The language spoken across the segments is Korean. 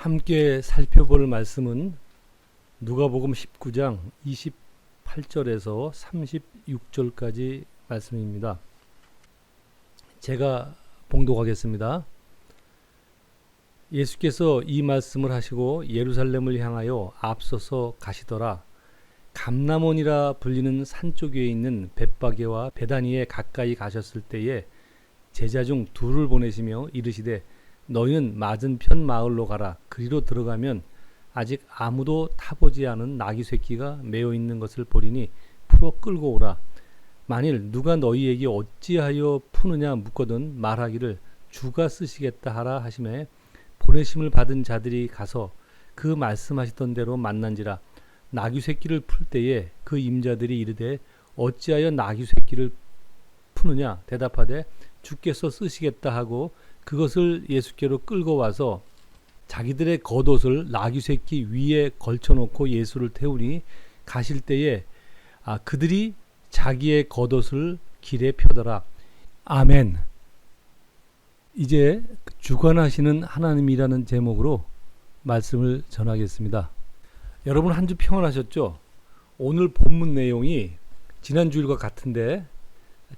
함께 살펴볼 말씀은 누가복음 19장 28절에서 36절까지 말씀입니다. 제가 봉독하겠습니다. 예수께서 이 말씀을 하시고 예루살렘을 향하여 앞서서 가시더라. 감람원이라 불리는 산 쪽에 있는 벳바게와 베다니에 가까이 가셨을 때에 제자 중 둘을 보내시며 이르시되 너희는 맞은편 마을로 가라. 그리로 들어가면 아직 아무도 타보지 않은 나귀 새끼가 메어 있는 것을 보리니 풀어 끌고 오라. 만일 누가 너희에게 어찌하여 푸느냐 묻거든 말하기를 주가 쓰시겠다 하라 하시매 보내심을 받은 자들이 가서 그 말씀하시던 대로 만난지라. 나귀 새끼를 풀 때에 그 임자들이 이르되 어찌하여 나귀 새끼를 푸느냐 대답하되 주께서 쓰시겠다 하고 그것을 예수께로 끌고 와서 자기들의 겉옷을 나귀 새끼 위에 걸쳐놓고 예수를 태우니 가실 때에 그들이 자기의 겉옷을 길에 펴더라. 아멘. 이제 주관하시는 하나님이라는 제목으로 말씀을 전하겠습니다. 여러분 한 주 평안하셨죠? 오늘 본문 내용이 지난주일과 같은데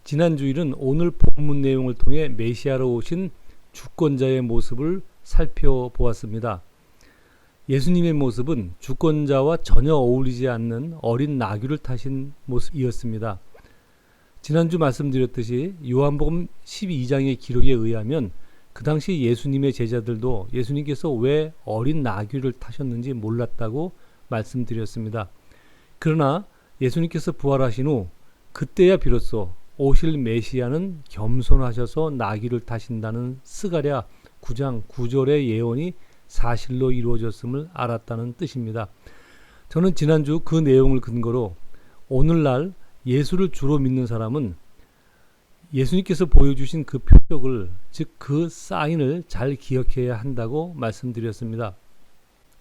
지난주일은 오늘 본문 내용을 통해 메시아로 오신 주권자의 모습을 살펴보았습니다. 예수님의 모습은 주권자와 전혀 어울리지 않는 어린 나귀를 타신 모습이었습니다. 지난주 말씀드렸듯이 요한복음 12장의 기록에 의하면 그 당시 예수님의 제자들도 예수님께서 왜 어린 나귀를 타셨는지 몰랐다고 말씀드렸습니다. 그러나 예수님께서 부활하신 후 그때야 비로소 오실 메시아는 겸손하셔서 나귀를 타신다는 스가랴 9장 9절의 예언이 사실로 이루어졌음을 알았다는 뜻입니다. 저는 지난주 그 내용을 근거로 오늘날 예수를 주로 믿는 사람은 예수님께서 보여주신 그 표적을, 즉 그 사인을 잘 기억해야 한다고 말씀드렸습니다.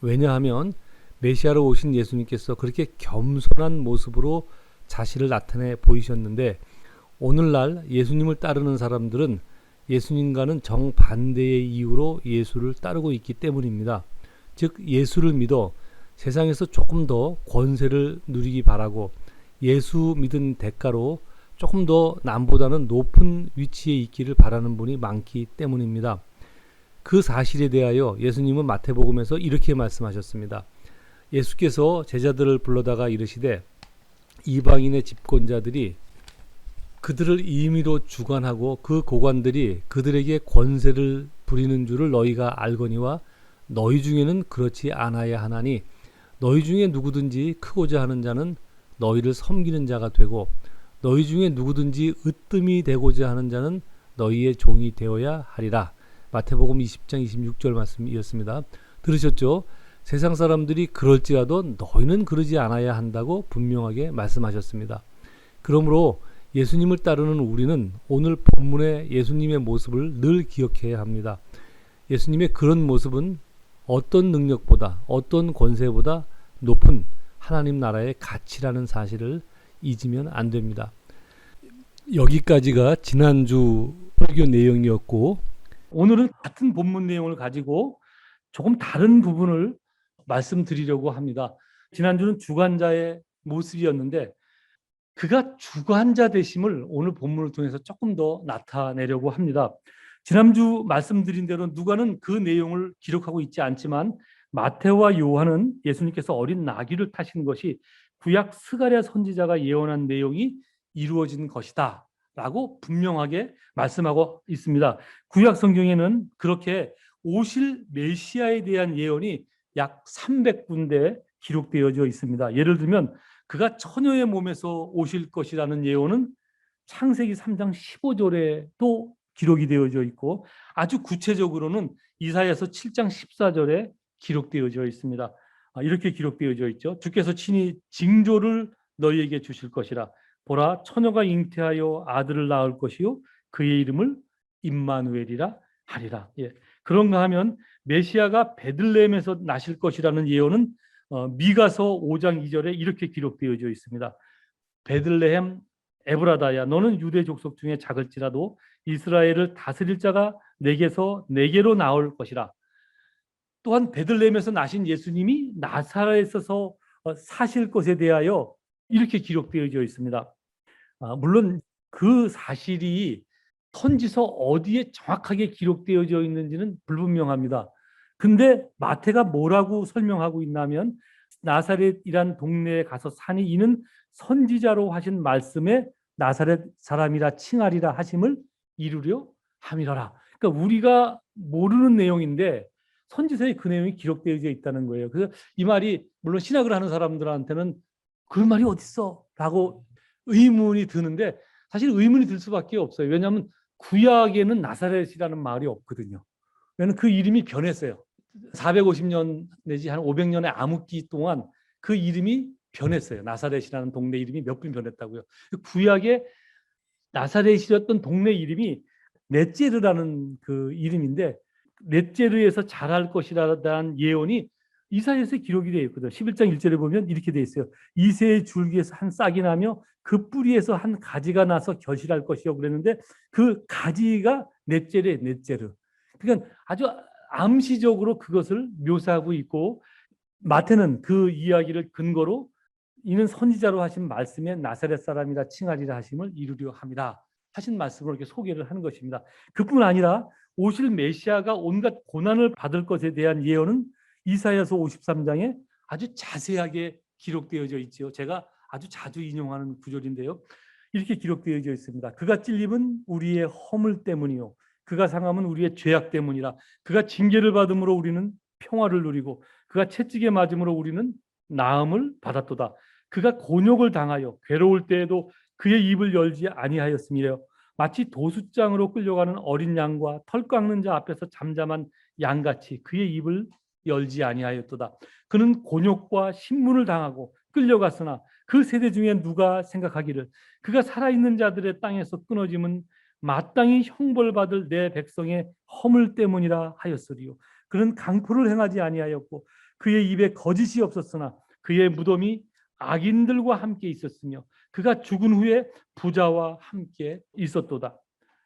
왜냐하면 메시아로 오신 예수님께서 그렇게 겸손한 모습으로 자신을 나타내 보이셨는데 오늘날 예수님을 따르는 사람들은 예수님과는 정반대의 이유로 예수를 따르고 있기 때문입니다. 즉 예수를 믿어 세상에서 조금 더 권세를 누리기 바라고 예수 믿은 대가로 조금 더 남보다는 높은 위치에 있기를 바라는 분이 많기 때문입니다. 그 사실에 대하여 예수님은 마태복음에서 이렇게 말씀하셨습니다. 예수께서 제자들을 불러다가 이르시되 이방인의 집권자들이 그들을 임의로 주관하고 그 고관들이 그들에게 권세를 부리는 줄을 너희가 알거니와 너희 중에는 그렇지 않아야 하나니 너희 중에 누구든지 크고자 하는 자는 너희를 섬기는 자가 되고 너희 중에 누구든지 으뜸이 되고자 하는 자는 너희의 종이 되어야 하리라. 마태복음 20장 26절 말씀이었습니다. 들으셨죠? 세상 사람들이 그럴지라도 너희는 그러지 않아야 한다고 분명하게 말씀하셨습니다. 그러므로 예수님을 따르는 우리는 오늘 본문의 예수님의 모습을 늘 기억해야 합니다. 예수님의 그런 모습은 어떤 능력보다 어떤 권세보다 높은 하나님 나라의 가치라는 사실을 잊으면 안 됩니다. 여기까지가 지난주 설교 내용이었고 오늘은 같은 본문 내용을 가지고 조금 다른 부분을 말씀드리려고 합니다. 지난주는 주관자의 모습이었는데 그가 주관자 되심을 오늘 본문을 통해서 조금 더 나타내려고 합니다. 지난주 말씀드린 대로 누가는 그 내용을 기록하고 있지 않지만 마태와 요한은 예수님께서 어린 나귀를 타신 것이 구약 스가랴 선지자가 예언한 내용이 이루어진 것이다 라고 분명하게 말씀하고 있습니다. 구약 성경에는 그렇게 오실 메시아에 대한 예언이 약 300군데 기록되어져 있습니다. 예를 들면 그가 처녀의 몸에서 오실 것이라는 예언은 창세기 3장 15절에도 기록이 되어져 있고 아주 구체적으로는 이사야서 7장 14절에 기록되어져 있습니다. 이렇게 기록되어져 있죠. 주께서 친히 징조를 너희에게 주실 것이라. 보라, 처녀가 잉태하여 아들을 낳을 것이요 그의 이름을 임마누엘이라 하리라. 예. 그런가 하면 메시아가 베들레헴에서 나실 것이라는 예언은 미가서 5장 2절에 이렇게 기록되어져 있습니다. 베들레헴 에브라다야 너는 유대 족속 중에 작을지라도 이스라엘을 다스릴 자가 내게서 내게로 나올 것이라. 또한 베들레헴에서 나신 예수님이 나사렛에서 사실 것에 대하여 이렇게 기록되어져 있습니다. 물론 그 사실이 선지서 어디에 정확하게 기록되어져 있는지는 불분명합니다. 근데 마태가 뭐라고 설명하고 있냐면 나사렛이란 동네에 가서 사니 이는 선지자로 하신 말씀에 나사렛 사람이라 칭하리라 하심을 이루려 함이라라. 그러니까 우리가 모르는 내용인데 선지서에 그 내용이 기록되어져 있다는 거예요. 그래서 이 말이 물론 신학을 하는 사람들한테는 그 말이 어딨어? 라고 의문이 드는데 사실 의문이 들 수밖에 없어요. 왜냐하면 구약에는 나사렛이라는 말이 없거든요. 왜냐하면 그 이름이 변했어요. 450년 내지 한 500년의 암흑기 동안 그 이름이 변했어요. 나사렛이라는 동네 이름이 몇 번 변했다고요. 구약에 나사렛이었던 동네 이름이 넷제르라는 그 이름인데 넷제르에서 자랄 것이라는 예언이 이사야서에 기록이 되어 있거든요. 11장 1절에 보면 이렇게 되어 있어요. 이새의 줄기에서 한 싹이 나며 그 뿌리에서 한 가지가 나서 결실할 것이요 그랬는데 그 가지가 넷제르, 넷제르. 그러니까 아주 암시적으로 그것을 묘사하고 있고 마태는 그 이야기를 근거로 이는 선지자로 하신 말씀에 나사렛 사람이라 칭하리라 하심을 이루려 합니다. 하신 말씀으로 이렇게 소개를 하는 것입니다. 그뿐 아니라 오실 메시아가 온갖 고난을 받을 것에 대한 예언은 이사야서 53장에 아주 자세하게 기록되어져 있지요. 제가 아주 자주 인용하는 구절인데요. 이렇게 기록되어져 있습니다. 그가 찔림은 우리의 허물 때문이요. 그가 상함은 우리의 죄악 때문이라. 그가 징계를 받음으로 우리는 평화를 누리고 그가 채찍에 맞음으로 우리는 나음을 받았도다. 그가 곤욕을 당하여 괴로울 때에도 그의 입을 열지 아니하였음이래요. 마치 도수장으로 끌려가는 어린 양과 털 깎는 자 앞에서 잠잠한 양같이 그의 입을 열지 아니하였도다. 그는 곤욕과 신문을 당하고 끌려갔으나 그 세대 중에 누가 생각하기를 그가 살아있는 자들의 땅에서 끊어짐은 마땅히 형벌받을 내 백성의 허물 때문이라 하였으리요. 그는 강포를 행하지 아니하였고 그의 입에 거짓이 없었으나 그의 무덤이 악인들과 함께 있었으며 그가 죽은 후에 부자와 함께 있었도다.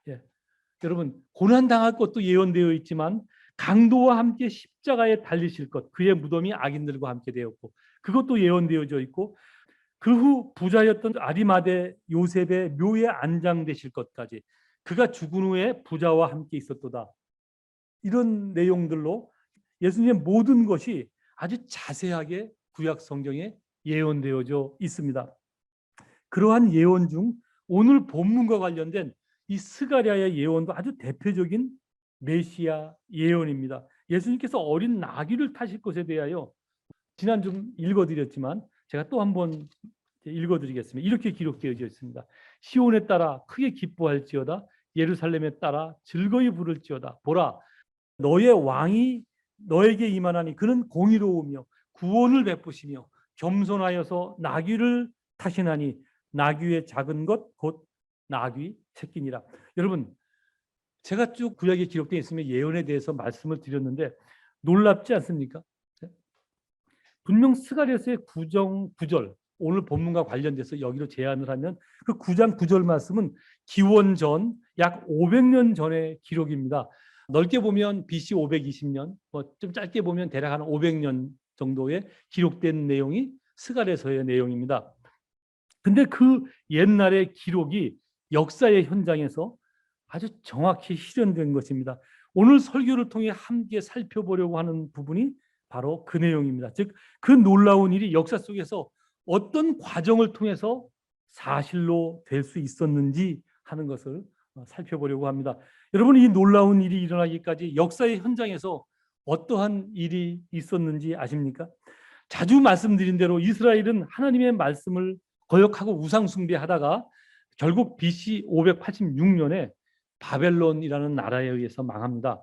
예. 여러분 고난 당할 것도 예언되어 있지만 강도와 함께 십자가에 달리실 것 그의 무덤이 악인들과 함께 되었고 그것도 예언되어져 있고 그 후 부자였던 아리마대 요셉의 묘에 안장되실 것까지 그가 죽은 후에 부자와 함께 있었도다. 이런 내용들로 예수님의 모든 것이 아주 자세하게 구약 성경에 예언되어져 있습니다. 그러한 예언 중 오늘 본문과 관련된 이 스가랴의 예언도 아주 대표적인 메시아 예언입니다. 예수님께서 어린 나귀를 타실 것에 대하여 지난 좀 읽어드렸지만 제가 또 한번 읽어드리겠습니다. 이렇게 기록되어져 있습니다. 시온에 따라 크게 기뻐할지어다 예루살렘에 따라 즐거이 부를지어다 보라 너의 왕이 너에게 임하나니 그는 공의로우며 구원을 베푸시며 겸손하여서 나귀를 타시나니 나귀의 작은 것 곧 나귀 새끼니라. 여러분 제가 쭉 구약에 기록되어 있으면 예언에 대해서 말씀을 드렸는데 놀랍지 않습니까? 분명 스가랴서의 9장 9절 오늘 본문과 관련돼서 여기로 제안을 하면 그 9장 9절 말씀은 기원 전 약 500년 전의 기록입니다. 넓게 보면 BC 520년, 좀 짧게 보면 대략 한 500년 정도의 기록된 내용이 스가랴서의 내용입니다. 근데 그 옛날의 기록이 역사의 현장에서 아주 정확히 실현된 것입니다. 오늘 설교를 통해 함께 살펴보려고 하는 부분이 바로 그 내용입니다. 즉, 그 놀라운 일이 역사 속에서 어떤 과정을 통해서 사실로 될 수 있었는지 하는 것을 살펴보려고 합니다. 여러분, 이 놀라운 일이 일어나기까지 역사의 현장에서 어떠한 일이 있었는지 아십니까? 자주 말씀드린 대로 이스라엘은 하나님의 말씀을 거역하고 우상 숭배하다가 결국 BC 586년에 바벨론이라는 나라에 의해서 망합니다.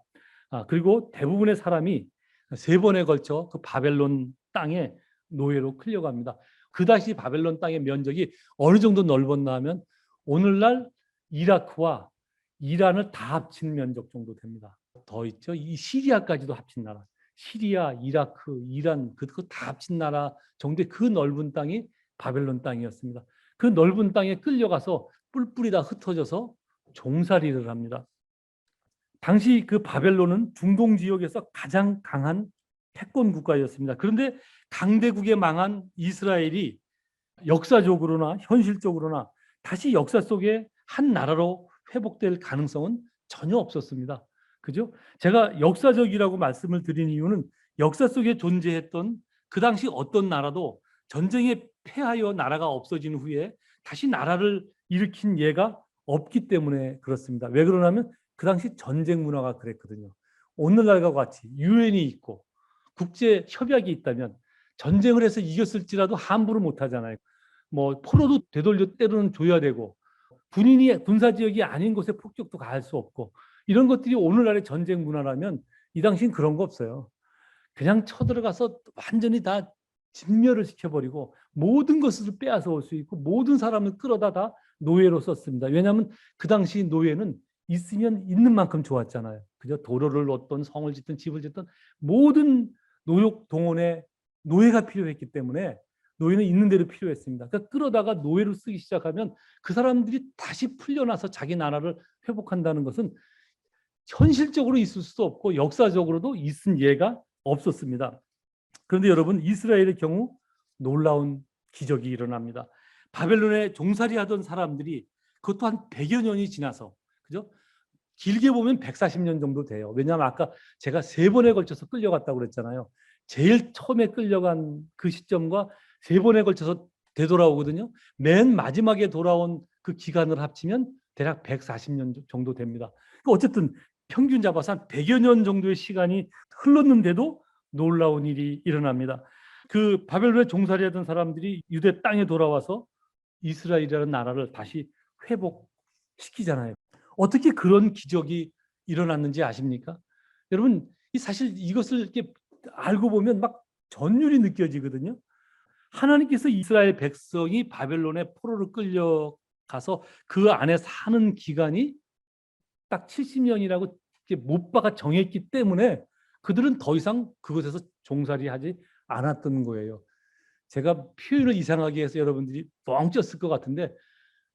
그리고 대부분의 사람이 3번에 걸쳐 그 바벨론 땅에 노예로 끌려갑니다. 그다시 바벨론 땅의 면적이 어느 정도 넓었나 하면 오늘날 이라크와 이란을 다 합친 면적 정도 됩니다. 더 있죠. 이 시리아까지도 합친 나라. 시리아, 이라크, 이란 그거 다 합친 나라 정도의 그 넓은 땅이 바벨론 땅이었습니다. 그 넓은 땅에 끌려가서 뿔뿔이 다 흩어져서 종살이를 합니다. 당시 그 바벨론은 중동 지역에서 가장 강한 패권 국가였습니다. 그런데 강대국에 망한 이스라엘이 역사적으로나 현실적으로나 다시 역사 속에 한 나라로 회복될 가능성은 전혀 없었습니다. 그죠? 제가 역사적이라고 말씀을 드린 이유는 역사 속에 존재했던 그 당시 어떤 나라도 전쟁에 패하여 나라가 없어진 후에 다시 나라를 일으킨 예가 없기 때문에 그렇습니다. 왜 그러냐면 그 당시 전쟁 문화가 그랬거든요. 오늘날과 같이 유엔이 있고 국제 협약이 있다면 전쟁을 해서 이겼을지라도 함부로 못 하잖아요. 뭐 포로도 되돌려 때로는 줘야 되고 군인이 군사 지역이 아닌 곳에 폭격도 가할 수 없고 이런 것들이 오늘날의 전쟁 문화라면 이 당시엔 그런 거 없어요. 그냥 쳐들어가서 완전히 다 진멸을 시켜버리고 모든 것을 빼앗아 올 수 있고 모든 사람을 끌어다 다 노예로 썼습니다. 왜냐하면 그 당시 노예는 있으면 있는 만큼 좋았잖아요. 그죠? 도로를 얻던 성을 짓든 집을 짓든 모든 노역 동원에 노예가 필요했기 때문에 노예는 있는 대로 필요했습니다. 그러니까 끌어다가 노예로 쓰기 시작하면 그 사람들이 다시 풀려나서 자기 나라를 회복한다는 것은 현실적으로 있을 수도 없고 역사적으로도 있은 예가 없었습니다. 그런데 여러분 이스라엘의 경우 놀라운 기적이 일어납니다. 바벨론에 종살이하던 사람들이 그것도 한 100여 년이 지나서 그죠? 길게 보면 140년 정도 돼요. 왜냐하면 아까 제가 3번에 걸쳐서 끌려갔다고 그랬잖아요. 제일 처음에 끌려간 그 시점과 3번에 걸쳐서 되돌아오거든요. 맨 마지막에 돌아온 그 기간을 합치면 대략 140년 정도 됩니다. 어쨌든 평균 잡아서 한 100여 년 정도의 시간이 흘렀는데도 놀라운 일이 일어납니다. 그 바벨론에 종살이하던 사람들이 유대 땅에 돌아와서 이스라엘이라는 나라를 다시 회복시키잖아요. 어떻게 그런 기적이 일어났는지 아십니까? 여러분, 사실 이것을 이렇게 알고 보면 막 전율이 느껴지거든요. 하나님께서 이스라엘 백성이 바벨론의 포로로 끌려가서 그 안에 사는 기간이 딱 70년이라고 못 박아 정했기 때문에 그들은 더 이상 그곳에서 종살이하지 않았던 거예요. 제가 표현을 이상하게 해서 여러분들이 뻥쳤을 것 같은데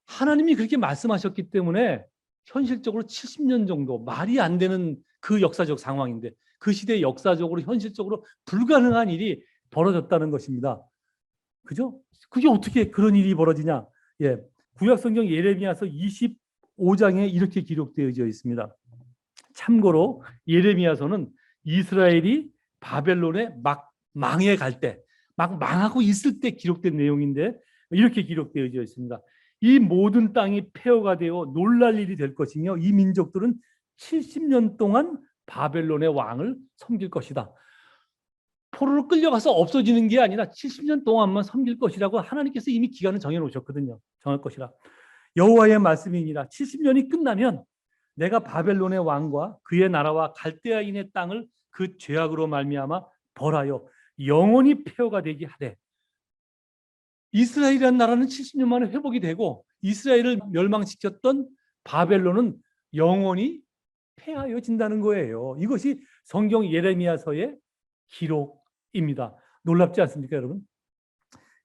하나님이 그렇게 말씀하셨기 때문에 현실적으로 70년 정도 말이 안 되는 그 역사적 상황인데 그 시대에 역사적으로 현실적으로 불가능한 일이 벌어졌다는 것입니다. 그죠? 그게 어떻게 그런 일이 벌어지냐? 예. 구약성경 예레미야서 25장에 이렇게 기록되어져 있습니다. 참고로 예레미야서는 이스라엘이 바벨론에 막 망해 갈 때, 막 망하고 있을 때 기록된 내용인데 이렇게 기록되어져 있습니다. 이 모든 땅이 폐허가 되어 놀랄 일이 될 것이며 이 민족들은 70년 동안 바벨론의 왕을 섬길 것이다. 포로로 끌려가서 없어지는 게 아니라 70년 동안만 섬길 것이라고 하나님께서 이미 기간을 정해놓으셨거든요. 정할 것이라. 여호와의 말씀이니라. 70년이 끝나면 내가 바벨론의 왕과 그의 나라와 갈대아인의 땅을 그 죄악으로 말미암아 벌하여 영원히 폐허가 되게 하되 이스라엘이라는 나라는 70년 만에 회복이 되고 이스라엘을 멸망시켰던 바벨론은 영원히 폐하여진다는 거예요. 이것이 성경 예레미야서의 기록입니다. 놀랍지 않습니까, 여러분?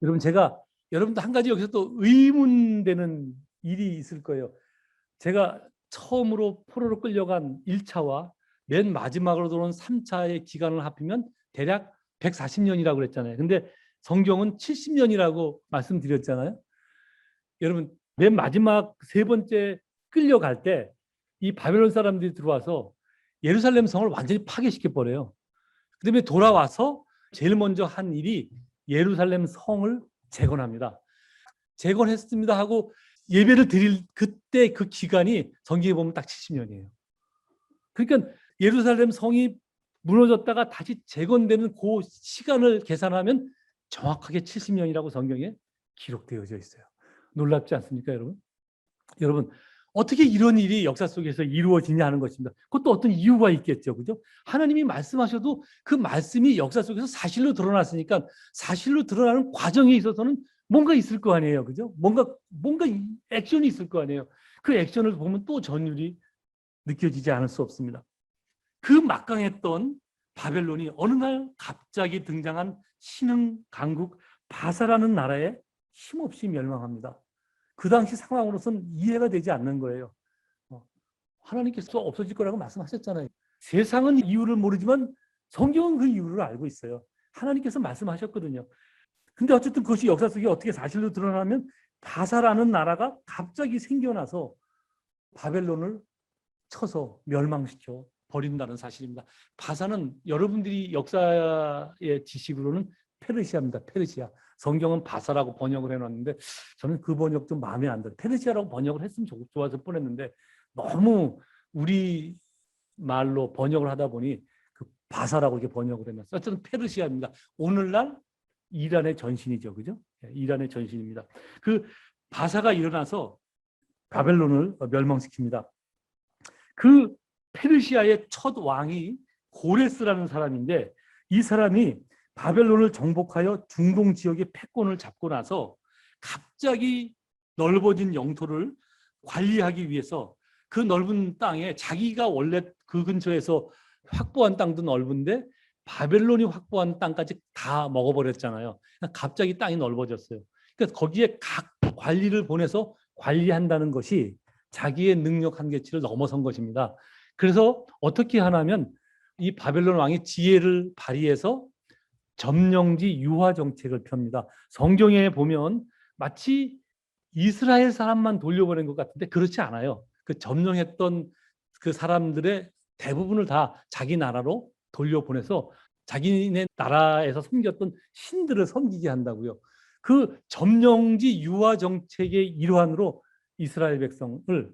여러분 제가 여러분도 한 가지 여기서 또 의문되는 일이 있을 거예요. 제가 처음으로 포로로 끌려간 1차와 맨 마지막으로 들어온 3차의 기간을 합하면 대략 140년이라고 그랬잖아요. 근데 성경은 70년이라고 말씀드렸잖아요. 여러분 맨 마지막 3번째 끌려갈 때 이 바벨론 사람들이 들어와서 예루살렘 성을 완전히 파괴시켜 버려요. 그다음에 돌아와서 제일 먼저 한 일이 예루살렘 성을 재건합니다. 재건했습니다 하고 예배를 드릴 그때 그 기간이 성경에 보면 딱 70년이에요. 그러니까 예루살렘 성이 무너졌다가 다시 재건되는 그 시간을 계산하면 정확하게 70년이라고 성경에 기록되어져 있어요. 놀랍지 않습니까, 여러분? 여러분, 어떻게 이런 일이 역사 속에서 이루어지냐 하는 것입니다. 그것도 어떤 이유가 있겠죠. 그죠? 하나님이 말씀하셔도 그 말씀이 역사 속에서 사실로 드러났으니까 사실로 드러나는 과정에 있어서는 뭔가 있을 거 아니에요. 그죠? 뭔가 액션이 있을 거 아니에요. 그 액션을 보면 또 전율이 느껴지지 않을 수 없습니다. 그 막강했던 바벨론이 어느 날 갑자기 등장한 신흥 강국 바사라는 나라에 힘없이 멸망합니다. 그 당시 상황으로서는 이해가 되지 않는 거예요. 하나님께서 없어질 거라고 말씀하셨잖아요. 세상은 이유를 모르지만 성경은 그 이유를 알고 있어요. 하나님께서 말씀하셨거든요. 근데 어쨌든 그것이 역사 속에 어떻게 사실로 드러나면 바사라는 나라가 갑자기 생겨나서 바벨론을 쳐서 멸망시켜 버린다는 사실입니다. 바사는 여러분들이 역사의 지식으로는 페르시아입니다. 페르시아. 성경은 바사라고 번역을 해놨는데 저는 그 번역 좀 마음에 안 들어요. 페르시아라고 번역을 했으면 좋아서 뻔했는데 너무 우리 말로 번역을 하다 보니 그 바사라고 이렇게 번역을 해놨어요. 어쨌든 페르시아입니다. 오늘날 이란의 전신이죠. 그죠? 이란의 전신입니다. 그 바사가 일어나서 바벨론을 멸망시킵니다. 그 페르시아의 첫 왕이 고레스라는 사람인데 이 사람이 바벨론을 정복하여 중동 지역의 패권을 잡고 나서 갑자기 넓어진 영토를 관리하기 위해서 그 넓은 땅에 자기가 원래 그 근처에서 확보한 땅도 넓은데 바벨론이 확보한 땅까지 다 먹어버렸잖아요. 갑자기 땅이 넓어졌어요. 그러니까 거기에 각 관리를 보내서 관리한다는 것이 자기의 능력 한계치를 넘어선 것입니다. 그래서 어떻게 하냐면 이 바벨론 왕이 지혜를 발휘해서 점령지 유화 정책을 펴니다. 성경에 보면 마치 이스라엘 사람만 돌려보낸 것 같은데 그렇지 않아요. 그 점령했던 그 사람들의 대부분을 다 자기 나라로 돌려보내서 자기네 나라에서 섬겼던 신들을 섬기게 한다고요. 그 점령지 유화 정책의 일환으로 이스라엘 백성을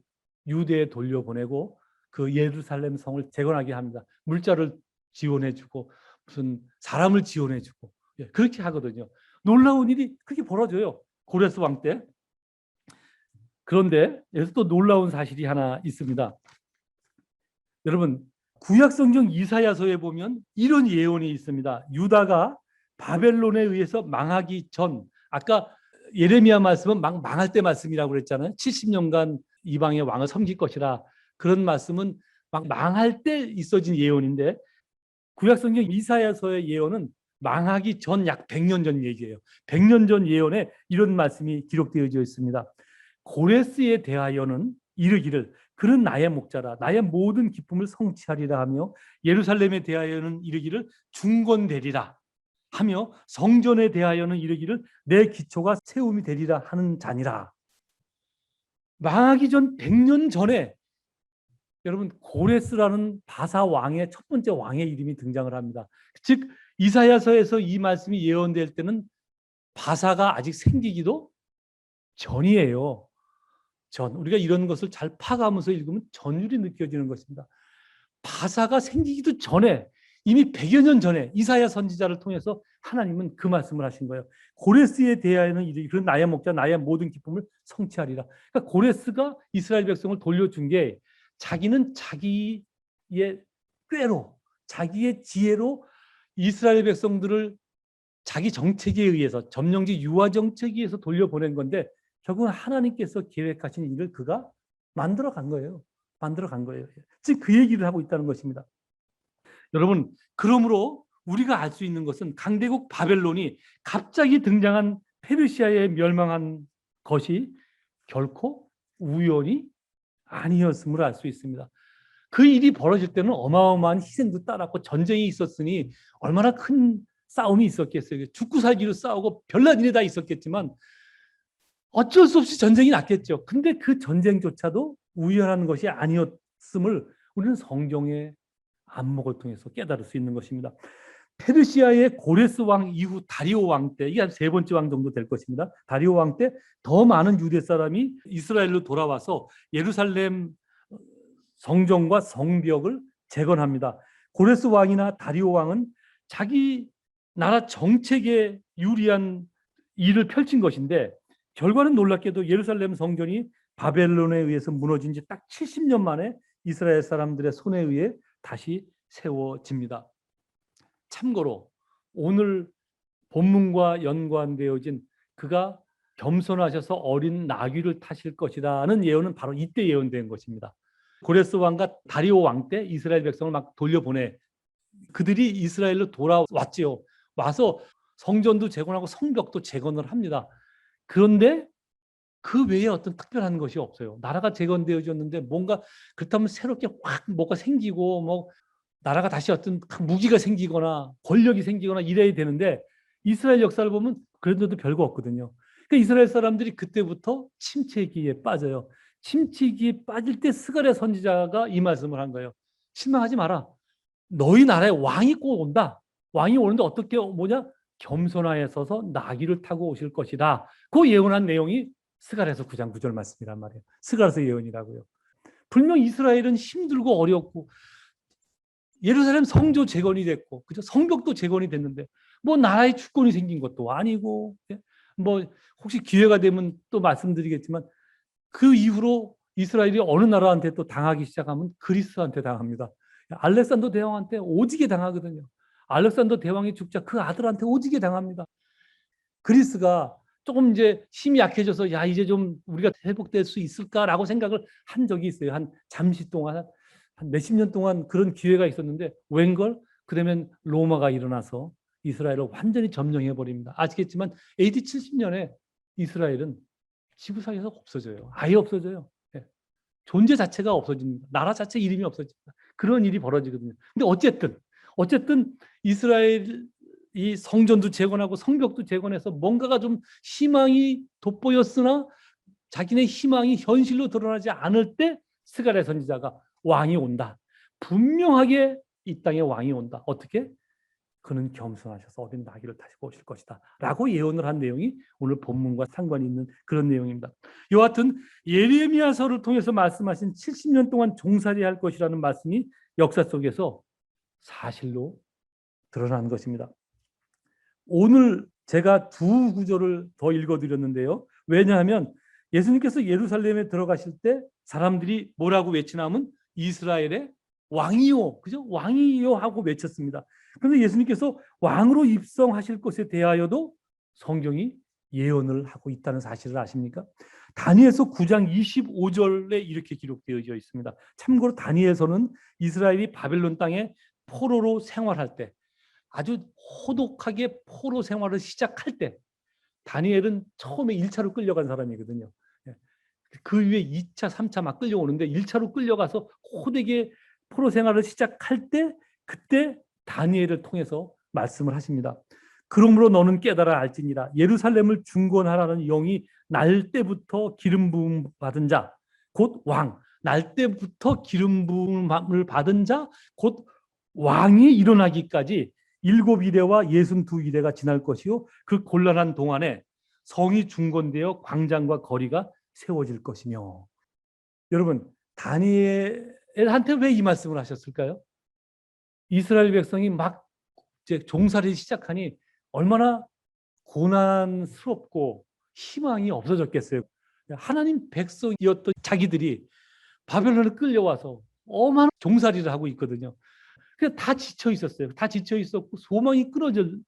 유대에 돌려보내고 그 예루살렘 성을 재건하게 합니다. 물자를 지원해주고 무슨 사람을 지원해주고 그렇게 하거든요. 놀라운 일이 크게 벌어져요. 고레스 왕 때. 그런데 여기서 또 놀라운 사실이 하나 있습니다. 여러분 구약성경 이사야서에 보면 이런 예언이 있습니다. 유다가 바벨론에 의해서 망하기 전, 아까 예레미야 말씀은 망할 때 말씀이라고 그랬잖아요. 70년간 이방의 왕을 섬길 것이라. 그런 말씀은 망할 때 있어진 예언인데 구약성경 이사야서의 예언은 망하기 전 약 100년 전 얘기예요. 100년 전 예언에 이런 말씀이 기록되어 있습니다. 고레스에 대하여는 이르기를 그는 나의 목자라 나의 모든 기쁨을 성취하리라 하며 예루살렘에 대하여는 이르기를 중건되리라 하며 성전에 대하여는 이르기를 내 기초가 세움이 되리라 하는 자니라. 망하기 전 100년 전에 여러분 고레스라는 바사 왕의 첫 번째 왕의 이름이 등장을 합니다. 즉 이사야서에서 이 말씀이 예언될 때는 바사가 아직 생기기도 전이에요. 우리가 이런 것을 잘 파가면서 읽으면 전율이 느껴지는 것입니다. 바사가 생기기도 전에 이미 100여 년 전에 이사야 선지자를 통해서 하나님은 그 말씀을 하신 거예요. 고레스에 대하여는 이르기를 그는 나의 목자 나의 모든 기쁨을 성취하리라. 그러니까 고레스가 이스라엘 백성을 돌려준 게 자기는 자기의 꾀로 자기의 지혜로 이스라엘 백성들을 자기 정책에 의해서 점령지 유화 정책에 의해서 돌려보낸 건데 결국은 하나님께서 계획하신 일을 그가 만들어간 거예요. 지금 그 얘기를 하고 있다는 것입니다. 여러분, 그러므로 우리가 알 수 있는 것은 강대국 바벨론이 갑자기 등장한 페르시아에 멸망한 것이 결코 우연이 아니었음을 알 수 있습니다. 그 일이 벌어질 때는 어마어마한 희생도 따랐고 전쟁이 있었으니 얼마나 큰 싸움이 있었겠어요. 죽고 살기로 싸우고 별난 일이 다 있었겠지만 어쩔 수 없이 전쟁이 났겠죠. 근데 그 전쟁조차도 우연한 것이 아니었음을 우리는 성경의 안목을 통해서 깨달을 수 있는 것입니다. 페르시아의 고레스 왕 이후 다리오 왕 때, 이게 한 세 번째 왕 정도 될 것입니다. 다리오 왕 때 더 많은 유대 사람이 이스라엘로 돌아와서 예루살렘 성전과 성벽을 재건합니다. 고레스 왕이나 다리오 왕은 자기 나라 정책에 유리한 일을 펼친 것인데 결과는 놀랍게도 예루살렘 성전이 바벨론에 의해서 무너진 지 딱 70년 만에 이스라엘 사람들의 손에 의해 다시 세워집니다. 참고로 오늘 본문과 연관되어진 그가 겸손하셔서 어린 나귀를 타실 것이라는 예언은 바로 이때 예언된 것입니다. 고레스 왕과 다리오 왕 때 이스라엘 백성을 막 돌려보내 그들이 이스라엘로 돌아왔지요. 와서 성전도 재건하고 성벽도 재건을 합니다. 그런데 그 외에 어떤 특별한 것이 없어요. 나라가 재건되어졌는데 뭔가 그렇다면 새롭게 확 뭐가 생기고 뭐 나라가 다시 어떤 큰 무기가 생기거나 권력이 생기거나 이래야 되는데 이스라엘 역사를 보면 그런데도 별거 없거든요. 그러니까 이스라엘 사람들이 그때부터 침체기에 빠져요. 침체기에 빠질 때 스가랴 선지자가 이 말씀을 한 거예요. 실망하지 마라. 너희 나라에 왕이 꼭 온다. 왕이 오는데 어떻게 뭐냐? 겸손하에 서서 나귀를 타고 오실 것이다. 그 예언한 내용이 스가랴서 9장 9절 말씀이란 말이에요. 스가랴서 예언이라고요. 분명 이스라엘은 힘들고 어렵고 예루살렘 성조 재건이 됐고, 그죠? 성벽도 재건이 됐는데, 뭐 나라의 주권이 생긴 것도 아니고, 예? 뭐 혹시 기회가 되면 또 말씀드리겠지만, 그 이후로 이스라엘이 어느 나라한테 또 당하기 시작하면 그리스한테 당합니다. 알렉산더 대왕한테 오지게 당하거든요. 알렉산더 대왕이 죽자 그 아들한테 오지게 당합니다. 그리스가 조금 이제 힘이 약해져서 야 이제 좀 우리가 회복될 수 있을까라고 생각을 한 적이 있어요. 한 잠시 동안 한 몇십 년 동안 그런 기회가 있었는데 웬걸 그러면 로마가 일어나서 이스라엘을 완전히 점령해 버립니다. 아시겠지만 AD 70년에 이스라엘은 지구상에서 없어져요. 아예 없어져요. 예. 존재 자체가 없어집니다. 나라 자체 이름이 없어집니다. 그런 일이 벌어지거든요. 근데 어쨌든 이스라엘 이 성전도 재건하고 성벽도 재건해서 뭔가가 좀 희망이 돋보였으나 자기네 희망이 현실로 드러나지 않을 때 스가랴 선지자가 왕이 온다. 분명하게 이 땅에 왕이 온다. 어떻게? 그는 겸손하셔서 어린 나귀를 타시고 오실 것이다. 라고 예언을 한 내용이 오늘 본문과 상관이 있는 그런 내용입니다. 여하튼 예레미야서를 통해서 말씀하신 70년 동안 종살이할 것이라는 말씀이 역사 속에서 사실로 드러난 것입니다. 오늘 제가 두 구절을 더 읽어드렸는데요. 왜냐하면 예수님께서 예루살렘에 들어가실 때 사람들이 뭐라고 외치냐면 이스라엘의 왕이요, 그죠? 왕이요 하고 외쳤습니다. 그런데 예수님께서 왕으로 입성하실 것에 대하여도 성경이 예언을 하고 있다는 사실을 아십니까? 다니엘서 9장 25절에 이렇게 기록되어 있습니다. 참고로 다니엘서는 이스라엘이 바벨론 땅에 포로로 생활할 때 아주 호독하게 포로 생활을 시작할 때 다니엘은 처음에 1차로 끌려간 사람이거든요. 그 위에 2차, 3차 막 끌려오는데 1차로 끌려가서 호되게 포로 생활을 시작할 때 그때 다니엘을 통해서 말씀을 하십니다. 그러므로 너는 깨달아 알지니라 예루살렘을 중건하라는 영이 날 때부터 기름 부음 받은 자 곧 왕, 날 때부터 기름 부음을 받은 자 곧 왕이 일어나기까지 7이레와 62이레가 지날 것이요 그 곤란한 동안에 성이 중건되어 광장과 거리가 세워질 것이며. 여러분 다니엘한테 왜 이 말씀을 하셨을까요? 이스라엘 백성이 막 이제 종살이 시작하니 얼마나 고난스럽고 희망이 없어졌겠어요. 하나님 백성이었던 자기들이 바벨론에 끌려와서 어마어마한 종살이를 하고 있거든요. 그냥 다 지쳐 있었어요. 다 지쳐 있었고 소망이 끊어질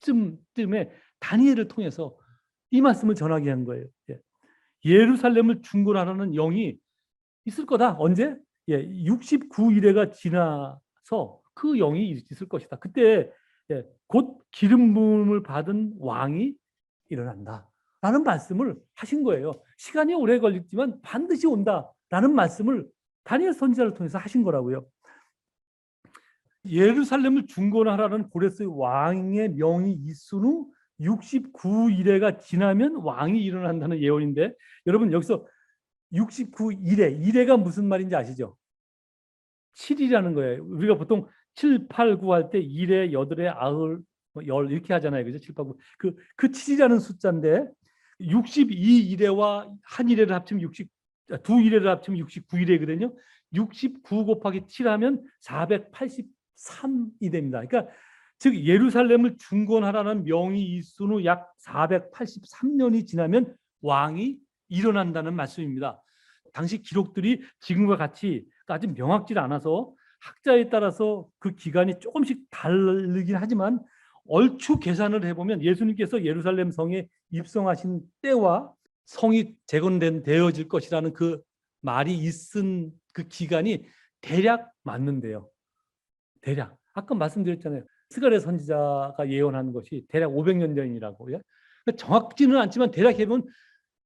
쯤에 다니엘을 통해서 이 말씀을 전하게 한 거예요. 예루살렘을 중건하라는 영이 있을 거다. 언제? 69일에가 지나서 그 영이 있을 것이다. 그때 곧 기름 부음을 받은 왕이 일어난다. 라는 말씀을 하신 거예요. 시간이 오래 걸리지만 반드시 온다라는 말씀을 다니엘 선지자를 통해서 하신 거라고요. 예루살렘을 중건하라는 고레스의 왕의 명이 있은 후 69일에가 지나면 왕이 일어난다는 예언인데 여러분 여기서 69일에 무슨 말인지 아시죠? 7이라는 거예요. 우리가 보통 7, 8, 9 할 때 1에 8에 90, 10 이렇게 하잖아요. 그죠? 7, 8, 9. 그 7이라는 숫자인데 62일에와 한 일에를 합치면 두 일에를 합치면 69일이거든요. 69 곱하기 7 하면 483이 됩니다. 그러니까 즉 예루살렘을 중건하라는 명이 있은 후 약 483년이 지나면 왕이 일어난다는 말씀입니다. 당시 기록들이 지금과 같이 아주 명확지 않아서 학자에 따라서 그 기간이 조금씩 다르긴 하지만 얼추 계산을 해보면 예수님께서 예루살렘 성에 입성하신 때와 성이 재건되어질 것이라는 그 말이 있은 그 기간이 대략 맞는데요. 대략 아까 말씀드렸잖아요. 스가랴 선지자가 예언한 것이 대략 500년 전이라고요. 정확지는 않지만 대략 해보면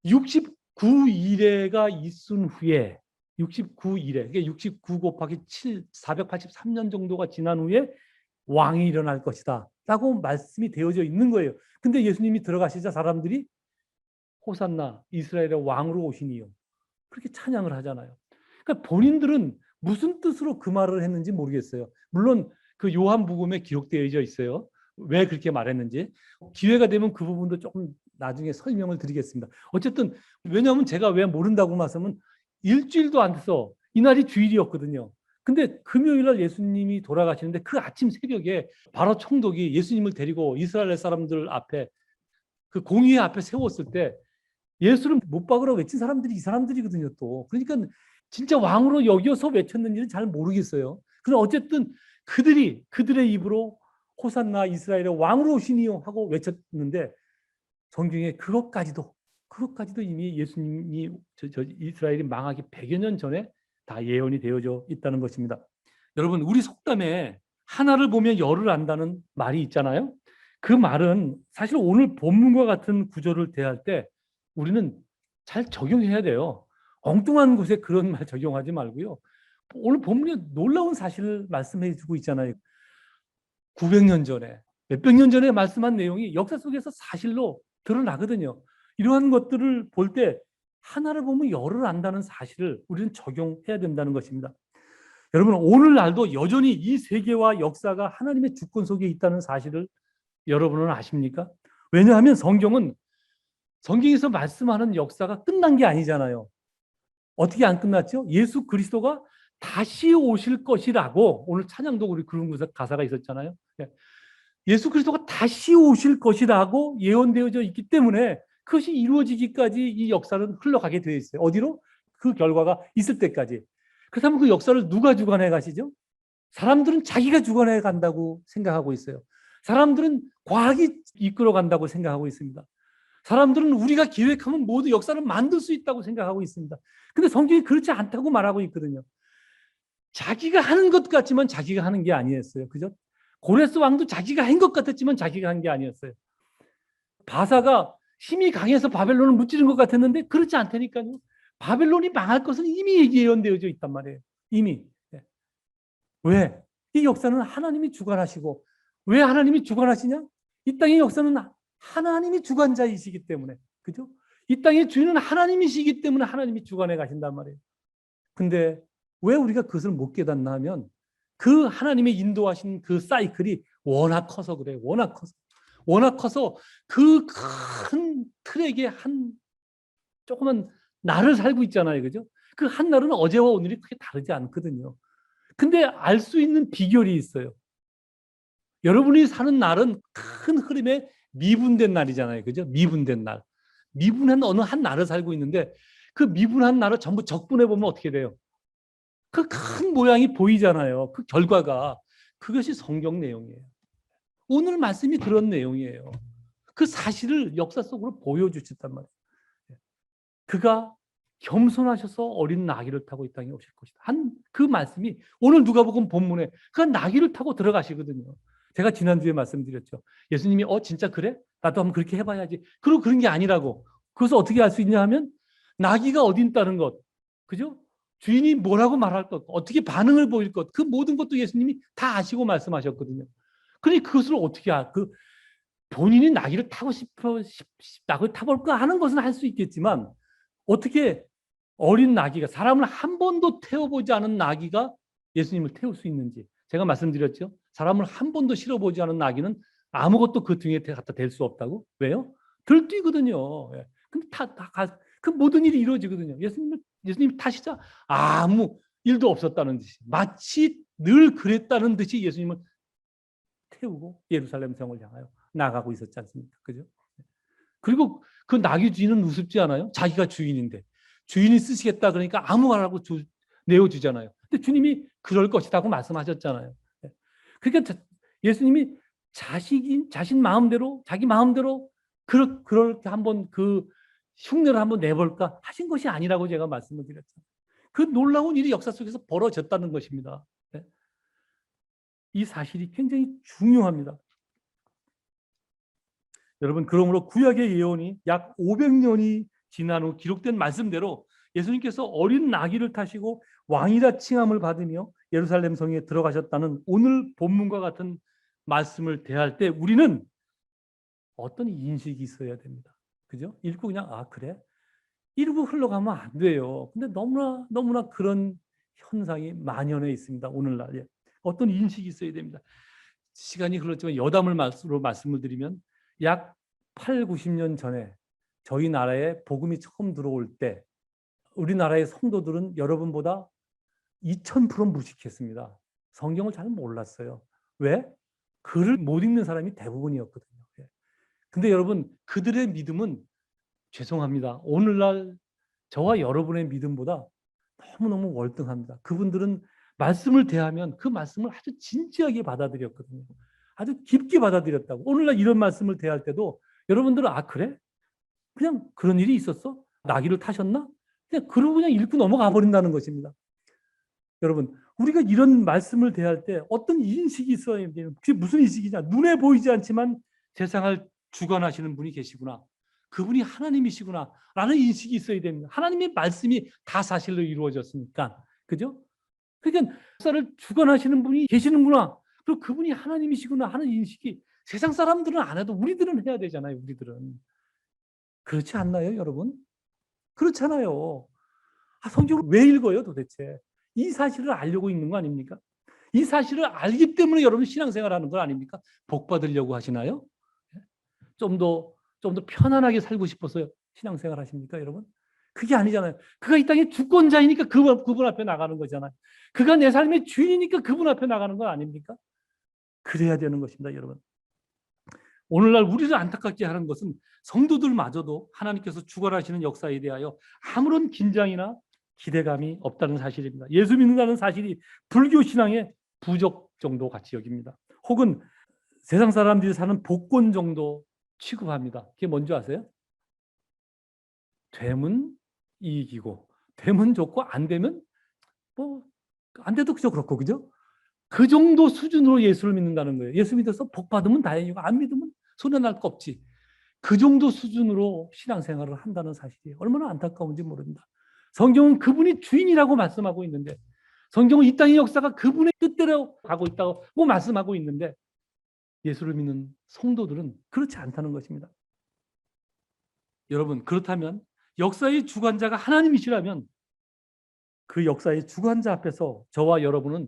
69일에가 있은 후에 69일에, 그게 69 곱하기 7, 483년 정도가 지난 후에 왕이 일어날 것이다 라고 말씀이 되어져 있는 거예요. 근데 예수님이 들어가시자 사람들이 호산나 이스라엘의 왕으로 오시니요, 그렇게 찬양을 하잖아요. 그러니까 본인들은 무슨 뜻으로 그 말을 했는지 모르겠어요. 물론 그 요한복음에 기록되어 있어요. 왜 그렇게 말했는지. 기회가 되면 그 부분도 조금 나중에 설명을 드리겠습니다. 어쨌든 왜냐하면 제가 왜 모른다고 말씀은 일주일도 안 돼서 이날이 주일이었거든요. 근데 금요일 날 예수님이 돌아가시는데 그 아침 새벽에 바로 총독이 예수님을 데리고 이스라엘 사람들 앞에 그 공회 앞에 세웠을 때 예수를 못 박으라고 외친 사람들이 이 사람들이거든요, 또. 그러니까 진짜 왕으로 여겨서 외쳤는지는 잘 모르겠어요. 그러나 어쨌든 그들의 입으로 호산나 이스라엘의 왕으로 오시니요 하고 외쳤는데 성경에 그것까지도 이미 예수님이 이스라엘이 망하기 100여 년 전에 다 예언이 되어져 있다는 것입니다. 여러분, 우리 속담에 하나를 보면 열을 안다는 말이 있잖아요. 그 말은 사실 오늘 본문과 같은 구절을 대할 때 우리는 잘 적용해야 돼요. 엉뚱한 곳에 그런 말 적용하지 말고요. 오늘 본문에 놀라운 사실을 말씀해 주고 있잖아요. 900년 전에, 몇백 년 전에 말씀한 내용이 역사 속에서 사실로 드러나거든요. 이러한 것들을 볼 때 하나를 보면 열을 안다는 사실을 우리는 적용해야 된다는 것입니다. 여러분, 오늘날도 여전히 이 세계와 역사가 하나님의 주권 속에 있다는 사실을 여러분은 아십니까? 왜냐하면 성경에서 말씀하는 역사가 끝난 게 아니잖아요. 어떻게 안 끝났죠? 예수 그리스도가 다시 오실 것이라고, 오늘 찬양도 우리 그런 가사가 있었잖아요. 예수 그리스도가 다시 오실 것이라고 예언되어져 있기 때문에 그것이 이루어지기까지 이 역사는 흘러가게 되어 있어요. 어디로? 그 결과가 있을 때까지. 그렇다면 그 역사를 누가 주관해 가시죠? 사람들은 자기가 주관해 간다고 생각하고 있어요. 사람들은 과학이 이끌어 간다고 생각하고 있습니다. 사람들은 우리가 계획하면 모두 역사를 만들 수 있다고 생각하고 있습니다. 근데 성경이 그렇지 않다고 말하고 있거든요. 자기가 하는 것 같지만 자기가 하는 게 아니었어요. 그죠? 고레스 왕도 자기가 한 것 같았지만 자기가 한 게 아니었어요. 바사가 힘이 강해서 바벨론을 무찌른 것 같았는데 그렇지 않다니까요. 바벨론이 망할 것은 이미 예언되어져 있단 말이에요. 이미. 왜? 이 역사는 하나님이 주관하시고, 왜 하나님이 주관하시냐? 이 땅의 역사는 하나님이 주관자이시기 때문에. 그죠? 이 땅의 주인은 하나님이시기 때문에 하나님이 주관해 가신단 말이에요. 근데 왜 우리가 그것을 못 깨닫나 하면 그 하나님의 인도하신 그 사이클이 워낙 커서 그래요. 워낙 커서 그 큰 틀에게 한 조그만 날을 살고 있잖아요. 그죠? 그 한 날은 어제와 오늘이 크게 다르지 않거든요. 근데 알 수 있는 비결이 있어요. 여러분이 사는 날은 큰 흐름에 미분된 날이잖아요. 그죠? 미분된 날. 미분한 어느 한 날을 살고 있는데 그 미분한 날을 전부 적분해 보면 어떻게 돼요? 그 큰 모양이 보이잖아요. 그 결과가. 그것이 성경 내용이에요. 오늘 말씀이 그런 내용이에요. 그 사실을 역사 속으로 보여주셨단 말이에요. 그가 겸손하셔서 어린 나귀를 타고 이 땅에 오실 것이다. 그 말씀이 오늘 누가복음 본문에 그 나귀를 타고 들어가시거든요. 제가 지난주에 말씀드렸죠. 예수님이 진짜 그래? 나도 한번 그렇게 해봐야지. 그리고 그런 게 아니라고. 그것을 어떻게 알 수 있냐 하면 나귀가 어디 있다는 것. 그죠? 주인이 뭐라고 말할 것, 어떻게 반응을 보일 것, 그 모든 것도 예수님이 다 아시고 말씀하셨거든요. 그러니 그것을 어떻게 본인이 나귀를 나귀를 타볼까 하는 것은 할 수 있겠지만 어떻게 어린 나귀가, 사람을 한 번도 태워보지 않은 나귀가 예수님을 태울 수 있는지 제가 말씀드렸죠. 사람을 한 번도 실어보지 않은 나귀는 아무것도 그 등에 갖다 댈 수 없다고. 왜요? 들뛰거든요. 근데 그 모든 일이 이루어지거든요. 예수님이 타시자 아무 일도 없었다는 듯이, 마치 늘 그랬다는 듯이 예수님을 태우고 예루살렘 성을 향하여 나가고 있었지 않습니까? 그죠? 그리고 그 나귀 주인은 우습지 않아요? 자기가 주인인데. 주인이 쓰시겠다 그러니까 아무 말하고 내어주잖아요. 근데 주님이 그럴 것이라고 말씀하셨잖아요. 그러니까 예수님이 자신 마음대로, 자기 마음대로 그렇게 한번 그 흉내를 한번 내볼까 하신 것이 아니라고 제가 말씀을 드렸잖아요. 그 놀라운 일이 역사 속에서 벌어졌다는 것입니다. 이 사실이 굉장히 중요합니다. 여러분, 그러므로 구약의 예언이 약 500년이 지난 후 기록된 말씀대로 예수님께서 어린 나귀를 타시고 왕이라 칭함을 받으며 예루살렘 성에 들어가셨다는 오늘 본문과 같은 말씀을 대할 때 우리는 어떤 인식이 있어야 됩니다. 그죠? 읽고 그냥 아 그래? 이러고 흘러가면 안 돼요. 근데 너무나 그런 현상이 만연해 있습니다. 오늘날 어떤 인식이 있어야 됩니다. 시간이 흘렀지만 여담을 말씀을 드리면 약 8, 90년 전에 저희 나라에 복음이 처음 들어올 때 우리나라의 성도들은 여러분보다 2000% 무식했습니다. 성경을 잘 몰랐어요. 왜? 글을 못 읽는 사람이 대부분이었거든요. 근데 여러분 그들의 믿음은 죄송합니다. 오늘날 저와 여러분의 믿음보다 너무너무 월등합니다. 그분들은 말씀을 대하면 그 말씀을 아주 진지하게 받아들였거든요. 아주 깊게 받아들였다고. 오늘날 이런 말씀을 대할 때도 여러분들은 아 그래? 그냥 그런 일이 있었어? 나귀를 타셨나? 그러고 그냥 읽고 넘어가 버린다는 것입니다. 여러분 우리가 이런 말씀을 대할 때 어떤 인식이 있어야 돼요. 그게 무슨 인식이냐? 눈에 보이지 않지만 세상을 주관하시는 분이 계시구나. 그분이 하나님이시구나 라는 인식이 있어야 됩니다. 하나님의 말씀이 다 사실로 이루어졌으니까. 그죠? 그러니까 역사를 주관하시는 분이 계시는구나. 그리고 그분이 하나님이시구나 하는 인식이 세상 사람들은 안 해도 우리들은 해야 되잖아요. 우리들은. 그렇지 않나요, 여러분? 그렇잖아요. 성경을 왜 읽어요, 도대체? 이 사실을 알려고 읽는 거 아닙니까? 이 사실을 알기 때문에 여러분 신앙생활하는 거 아닙니까? 복 받으려고 하시나요? 좀 더 편안하게 살고 싶어서 신앙생활 하십니까, 여러분? 그게 아니잖아요. 그가 이 땅의 주권자이니까 그분 앞에 나가는 거잖아요. 그가 내 삶의 주인이니까 그분 앞에 나가는 건 아닙니까? 그래야 되는 것입니다, 여러분. 오늘날 우리를 안타깝게 하는 것은 성도들마저도 하나님께서 주관하시는 역사에 대하여 아무런 긴장이나 기대감이 없다는 사실입니다. 예수 믿는다는 사실이 불교 신앙의 부적 정도 같이 여깁니다. 혹은 세상 사람들이 사는 복권 정도 취급합니다. 그게 뭔지 아세요? 되면 이익이고 되면 좋고 안 되면 뭐 안 돼도 그렇고 그죠? 그 정도 수준으로 예수를 믿는다는 거예요. 예수 믿어서 복 받으면 다행이고 안 믿으면 손해날 거 없지. 그 정도 수준으로 신앙생활을 한다는 사실이 얼마나 안타까운지 모릅니다. 성경은 그분이 주인이라고 말씀하고 있는데 성경은 이 땅의 역사가 그분의 뜻대로 가고 있다고 말씀하고 있는데 예수를 믿는 성도들은 그렇지 않다는 것입니다. 여러분 그렇다면 역사의 주관자가 하나님이시라면 그 역사의 주관자 앞에서 저와 여러분은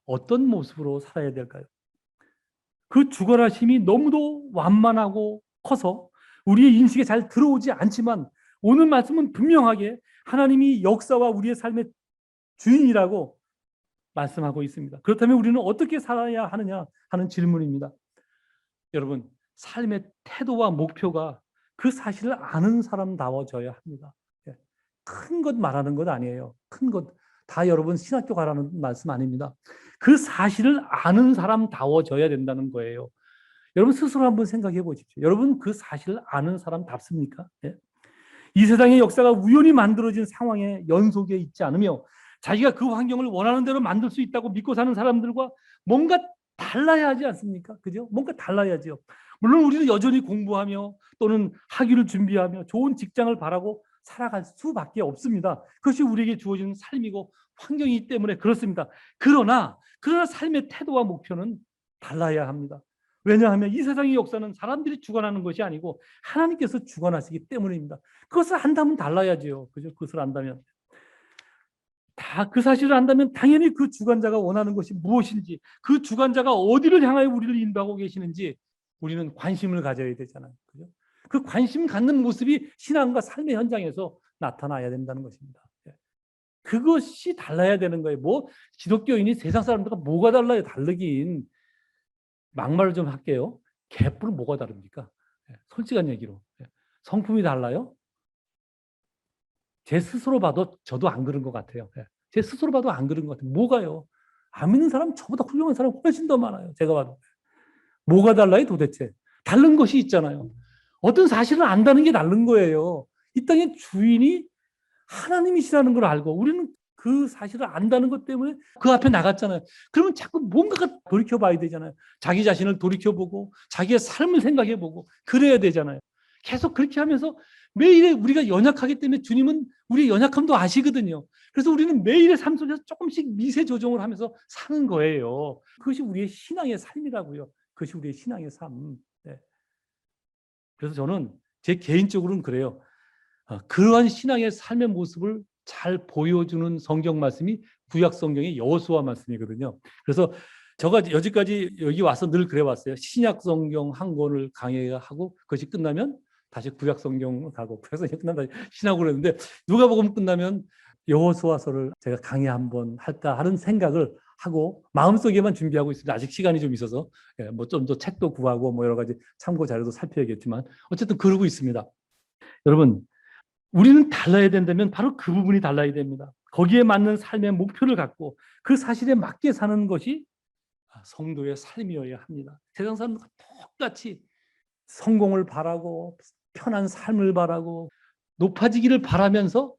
어떤 모습으로 살아야 될까요? 그 주관하심이 너무도 완만하고 커서 우리의 인식에 잘 들어오지 않지만 오늘 말씀은 분명하게 하나님이 역사와 우리의 삶의 주인이라고 말씀하고 있습니다. 그렇다면 우리는 어떻게 살아야 하느냐 하는 질문입니다. 여러분 삶의 태도와 목표가 그 사실을 아는 사람다워져야 합니다. 큰 것 말하는 것 아니에요. 큰 것 다 여러분 신학교 가라는 말씀 아닙니다. 그 사실을 아는 사람다워져야 된다는 거예요. 여러분 스스로 한번 생각해 보십시오. 여러분 그 사실을 아는 사람답습니까? 이 세상의 역사가 우연히 만들어진 상황의 연속에 있지 않으며 자기가 그 환경을 원하는 대로 만들 수 있다고 믿고 사는 사람들과 뭔가 달라야 하지 않습니까? 그죠? 뭔가 달라야죠. 물론 우리는 여전히 공부하며 또는 학위를 준비하며 좋은 직장을 바라고 살아갈 수밖에 없습니다. 그것이 우리에게 주어지는 삶이고 환경이기 때문에 그렇습니다. 그러나 삶의 태도와 목표는 달라야 합니다. 왜냐하면 이 세상의 역사는 사람들이 주관하는 것이 아니고 하나님께서 주관하시기 때문입니다. 그것을 안다면 달라야죠. 그죠? 그것을 안다면. 다 그 사실을 안다면 당연히 그 주관자가 원하는 것이 무엇인지, 그 주관자가 어디를 향하여 우리를 인도하고 계시는지 우리는 관심을 가져야 되잖아요. 그죠? 그 관심 갖는 모습이 신앙과 삶의 현장에서 나타나야 된다는 것입니다. 그것이 달라야 되는 거예요. 뭐 기독교인이 세상 사람들과 뭐가 달라요? 다르긴. 막말을 좀 할게요. 개뿔 뭐가 다릅니까? 솔직한 얘기로. 성품이 달라요? 제 스스로 봐도 저도 안 그런 것 같아요. 제 스스로 봐도 안 그런 것 같아요. 뭐가요? 안 믿는 사람 저보다 훌륭한 사람 훨씬 더 많아요. 제가 봐도. 뭐가 달라요 도대체? 다른 것이 있잖아요. 어떤 사실을 안다는 게 다른 거예요. 이 땅의 주인이 하나님이시라는 걸 알고 우리는 그 사실을 안다는 것 때문에 그 앞에 나갔잖아요. 그러면 자꾸 뭔가가 돌이켜봐야 되잖아요. 자기 자신을 돌이켜보고 자기의 삶을 생각해보고 그래야 되잖아요. 계속 그렇게 하면서 매일에 우리가 연약하기 때문에 주님은 우리의 연약함도 아시거든요. 그래서 우리는 매일의 삶 속에서 조금씩 미세 조정을 하면서 사는 거예요. 그것이 우리의 신앙의 삶이라고요. 그것이 우리의 신앙의 삶. 네. 그래서 저는 제 개인적으로는 그래요. 그러한 신앙의 삶의 모습을 잘 보여주는 성경 말씀이 구약 성경의 여호수아 말씀이거든요. 그래서 제가 여지까지 여기 와서 늘 그래왔어요. 신약 성경 한 권을 강해하고 그것이 끝나면 다시 구약 성경 가고 구약 성경 끝나면 다시 신약으로 했는데 누가복음 끝나면 여호수아서를 제가 강의 한번 할까 하는 생각을 하고 마음속에만 준비하고 있습니다. 아직 시간이 좀 있어서 뭐 좀 더 책도 구하고 뭐 여러 가지 참고 자료도 살펴야겠지만 어쨌든 그러고 있습니다. 여러분, 우리는 달라야 된다면 바로 그 부분이 달라야 됩니다. 거기에 맞는 삶의 목표를 갖고 그 사실에 맞게 사는 것이 성도의 삶이어야 합니다. 세상 사람들과 똑같이 성공을 바라고 편한 삶을 바라고 높아지기를 바라면서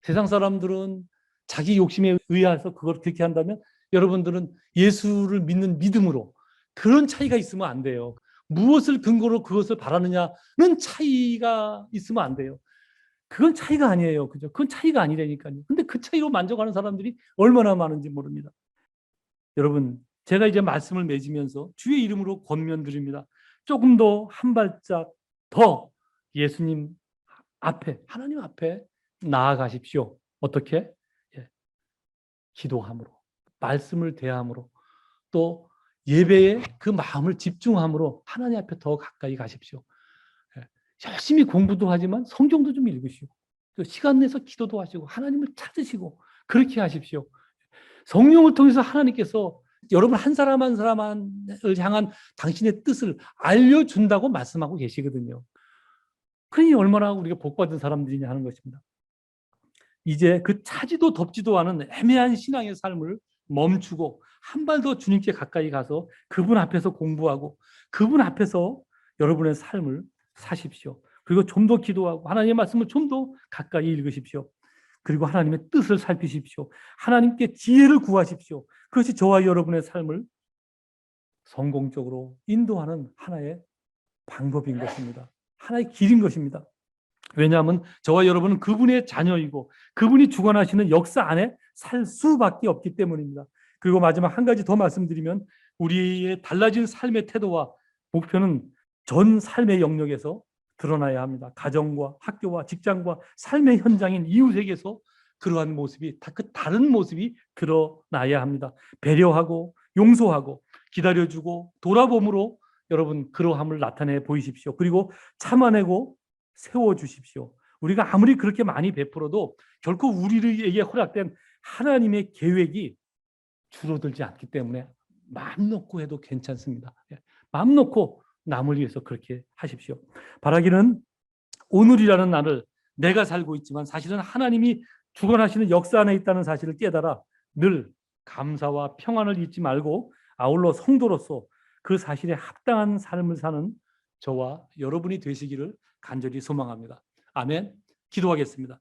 세상 사람들은 자기 욕심에 의해서 그걸 그렇게 한다면 여러분들은 예수를 믿는 믿음으로 그런 차이가 있으면 안 돼요. 무엇을 근거로 그것을 바라느냐는 차이가 있으면 안 돼요. 그건 차이가 아니에요. 그죠? 그건 차이가 아니라니까요. 근데 그 차이로 만족하는 사람들이 얼마나 많은지 모릅니다. 여러분, 제가 이제 말씀을 맺으면서 주의 이름으로 권면드립니다. 조금 더 한 발짝 더 예수님 앞에, 하나님 앞에 나아가십시오. 어떻게? 예, 기도함으로, 말씀을 대함으로, 또 예배에 그 마음을 집중함으로 하나님 앞에 더 가까이 가십시오. 예, 열심히 공부도 하지만 성경도 좀 읽으시고, 또 시간 내서 기도도 하시고, 하나님을 찾으시고, 그렇게 하십시오. 성령을 통해서 하나님께서 여러분 한 사람 한 사람을 향한 당신의 뜻을 알려준다고 말씀하고 계시거든요. 그러니 얼마나 우리가 복받은 사람들이냐 하는 것입니다. 이제 그 차지도 덥지도 않은 애매한 신앙의 삶을 멈추고 한 발 더 주님께 가까이 가서 그분 앞에서 공부하고 그분 앞에서 여러분의 삶을 사십시오. 그리고 좀 더 기도하고 하나님의 말씀을 좀 더 가까이 읽으십시오. 그리고 하나님의 뜻을 살피십시오. 하나님께 지혜를 구하십시오. 그것이 저와 여러분의 삶을 성공적으로 인도하는 하나의 방법인 것입니다. 하나의 길인 것입니다. 왜냐하면 저와 여러분은 그분의 자녀이고 그분이 주관하시는 역사 안에 살 수밖에 없기 때문입니다. 그리고 마지막 한 가지 더 말씀드리면 우리의 달라진 삶의 태도와 목표는 전 삶의 영역에서 드러나야 합니다. 가정과 학교와 직장과 삶의 현장인 이웃에게서 그러한 모습이 그 다른 모습이 드러나야 합니다. 배려하고 용서하고 기다려주고 돌아봄으로 여러분 그러함을 나타내 보이십시오. 그리고 참아내고 세워주십시오. 우리가 아무리 그렇게 많이 베풀어도 결코 우리에게 허락된 하나님의 계획이 줄어들지 않기 때문에 마음 놓고 해도 괜찮습니다. 마음 놓고 남을 위해서 그렇게 하십시오. 바라기는 오늘이라는 날을 내가 살고 있지만 사실은 하나님이 주관하시는 역사 안에 있다는 사실을 깨달아 늘 감사와 평안을 잊지 말고 아울러 성도로서 그 사실에 합당한 삶을 사는 저와 여러분이 되시기를 간절히 소망합니다. 아멘. 기도하겠습니다.